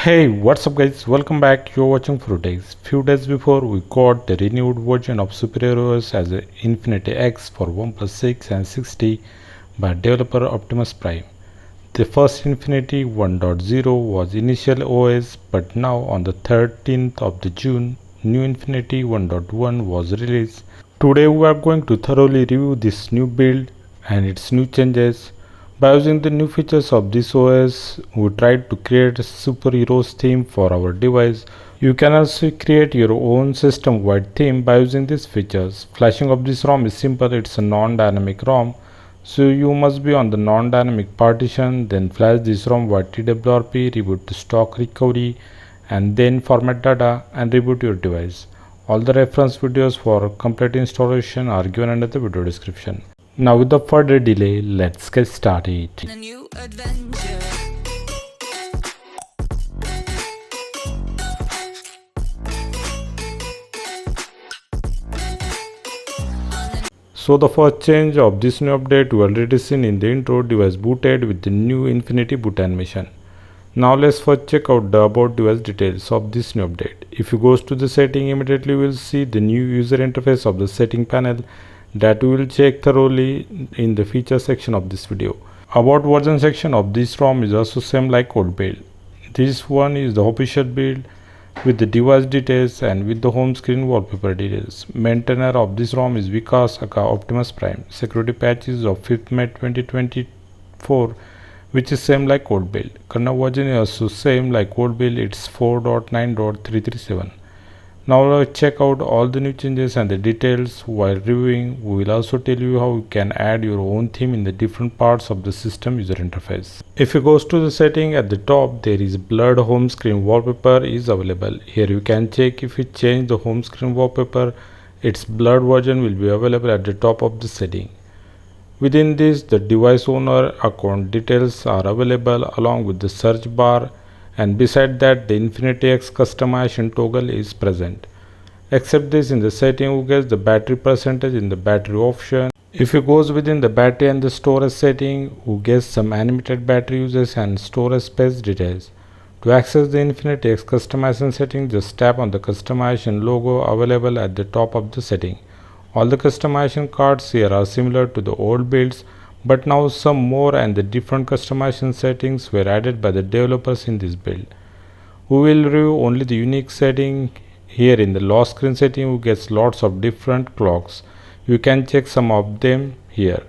Hey, what's up guys? Welcome back. You're watching Fruitex. Few days before we got the renewed version of SuperHeroes as a Infinity X for OnePlus 6 and 60 by developer Optimus Prime. The first Infinity 1.0 was initial OS, but now on the 13th of the June, new Infinity 1.1 was released. Today we are going to thoroughly review this new build and its new changes. By using the new features of this OS, we tried to create a superheroes theme for our device. You can also create your own system-wide theme by using these features. Flashing of this ROM is simple, it's a non-dynamic ROM. So you must be on the non-dynamic partition, then flash this ROM via TWRP, reboot the stock recovery, and then format data and reboot your device. All the reference videos for complete installation are given under the video description. Now without further delay, let's get started. A new adventure. So the first change of this new update we already seen in the intro. Device booted with the new Infinity boot animation. Now let's first check out the about device details of this new update. If you goes to the setting, immediately we will see the new user interface of the setting panel that we will check thoroughly in the feature section of this video. About version section of this ROM is also same like old build. This one is the official build with the device details and with the home screen wallpaper details. Maintainer of this ROM is Vikas aka Optimus Prime. Security patches of 5th May 2024, which is same like old build. Kernel version is also same like old build, it's 4.9.337. Now let's check out all the new changes and the details. While reviewing, we will also tell you how you can add your own theme in the different parts of the system user interface. If you goes to the setting at the top, there is blurred home screen wallpaper is available. Here you can check if you change the home screen wallpaper, its blurred version will be available at the top of the setting. Within this, the device owner account details are available along with the search bar, and beside that the Infinity X customization toggle is present. Except this, in the setting we get the battery percentage in the battery option. If you goes within the battery and the storage setting, we get some animated battery uses and storage space details. To access the Infinity X customization setting, just tap on the customization logo available at the top of the setting. All the customization cards here are similar to the old builds, but now some more and the different customization settings were added by the developers in this build. We will review only the unique setting. Here in the lock screen setting, we get lots of different clocks. You can check some of them here.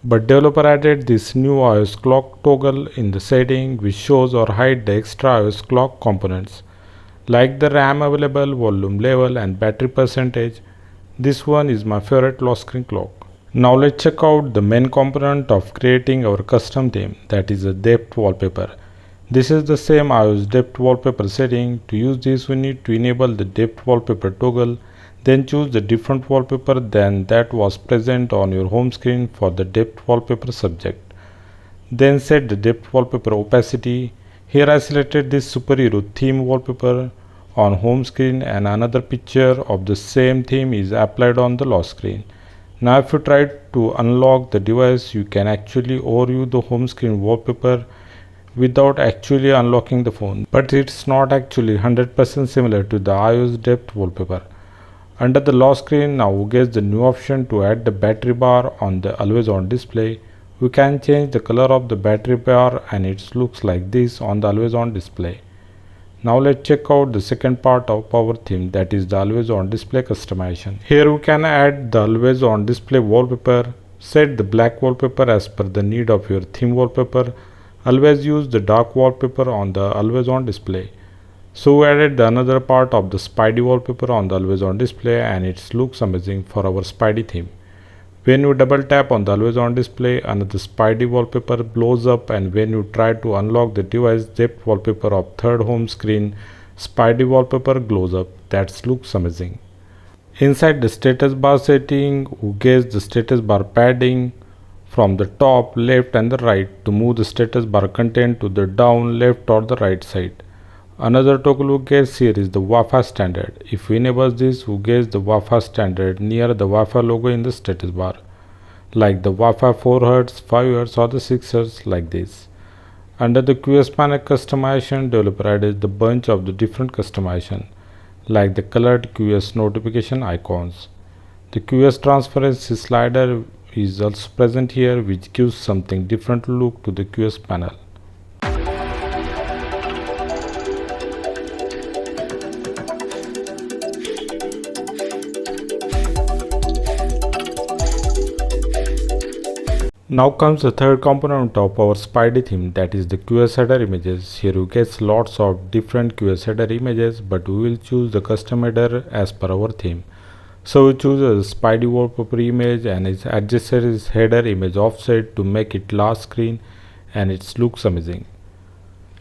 But developer added this new iOS clock toggle in the setting which shows or hides the extra iOS clock components like the RAM available, volume level and battery percentage. This one is my favorite lock screen clock. Now let's check out the main component of creating our custom theme, that is a depth wallpaper. This is the same iOS depth wallpaper setting. To use this, we need to enable the depth wallpaper toggle, then choose the different wallpaper than that was present on your home screen for the depth wallpaper subject. Then set the depth wallpaper opacity. Here I selected this superhero theme wallpaper on home screen and another picture of the same theme is applied on the lock screen. Now if you try to unlock the device, you can actually overview the home screen wallpaper without actually unlocking the phone, but it's not actually 100% similar to the iOS depth wallpaper. Under the lock screen, now we get the new option to add the battery bar on the always on display. We can change the color of the battery bar and it looks like this on the always on display. Now let's check out the second part of our theme, that is the always on display customization. Here we can add the always on display wallpaper. Set the black wallpaper as per the need of your theme wallpaper. Always use the dark wallpaper on the always on display. So we added another part of the Spidey wallpaper on the always on display and it looks amazing for our Spidey theme. When you double tap on the always on display, another Spidey wallpaper blows up, and when you try to unlock the device depth wallpaper of third home screen, Spidey wallpaper glows up. That looks amazing. Inside the status bar setting, we get the status bar padding from the top, left and the right to move the status bar content to the down, left or the right side. Another toggle we get here is the Wi-Fi standard. If we enable this, we get the Wi-Fi standard near the Wi-Fi logo in the status bar. like the Wi-Fi 4Hz, 5Hz or the 6Hz like this. Under the QS panel customization, developer added the bunch of the different customization like the colored QS notification icons. The QS transparency slider is also present here, which gives something different look to the QS panel. Now comes the third component of our Spidey theme, that is the QS header images. Here you get lots of different QS header images, but we will choose the custom header as per our theme. So we choose a Spidey wallpaper image and it adjusted its header image offset to make it last screen and it looks amazing.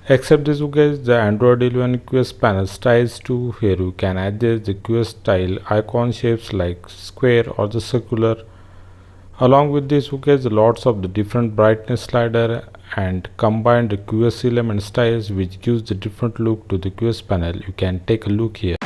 Except this, you get the Android 11 QS panel styles too. Here you can adjust the QS style icon shapes like square or the circular. Along with this, you get lots of the different brightness slider and combine the QS element styles, which gives the different look to the QS panel. You can take a look here.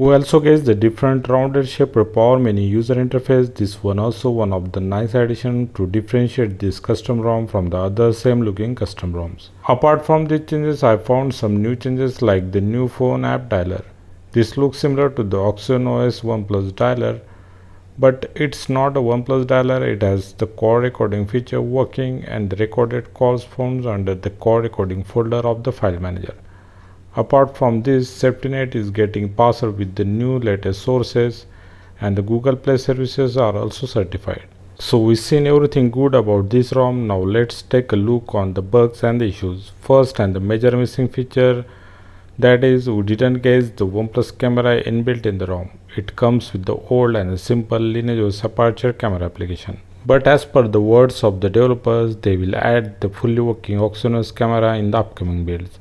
We also get the different rounded shape power menu user interface. This one also one of the nice addition to differentiate this custom ROM from the other same looking custom ROMs. Apart from these changes, I found some new changes like the new phone app dialer. This looks similar to the Oxygen OS OnePlus dialer, but it's not a OnePlus dialer. It has the call recording feature working and the recorded calls found under the call recording folder of the file manager. Apart from this, safety net is getting passed with the new latest sources and the Google Play services are also certified. So we've seen everything good about this ROM. Now let's take a look on the bugs and the issues. First and the major missing feature, that is we didn't get the OnePlus camera inbuilt in the ROM. It comes with the old and a simple lineage aperture camera application. But as per the words of the developers, they will add the fully working Oxygen camera in the upcoming builds.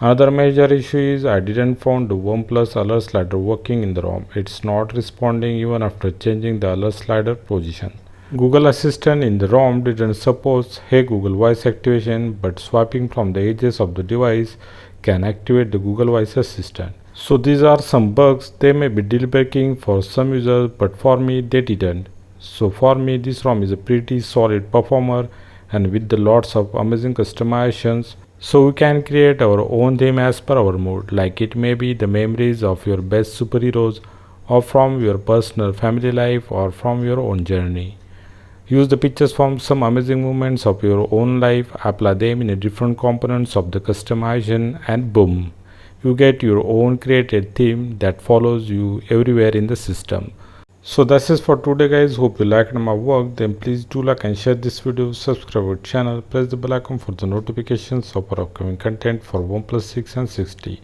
Another major issue is I didn't find the OnePlus alert slider working in the ROM. It's not responding even after changing the alert slider position. Google Assistant in the ROM didn't support Hey Google voice activation, but swiping from the edges of the device can activate the Google Voice Assistant. So these are some bugs. They may be deal breaking for some users, but for me they didn't. So for me this ROM is a pretty solid performer and with the lots of amazing customizations. So we can create our own theme as per our mood, like it may be the memories of your best superheroes or from your personal family life or from your own journey. Use the pictures from some amazing moments of your own life, apply them in a different components of the customization and boom, you get your own created theme that follows you everywhere in the system. So that's it for today guys. Hope you liked my work. Then please do like and share this video, subscribe our channel, press the bell icon for the notifications of our upcoming content for OnePlus 6 and 6T.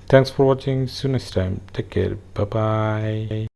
Thanks for watching. See you next time. Take care. Bye bye.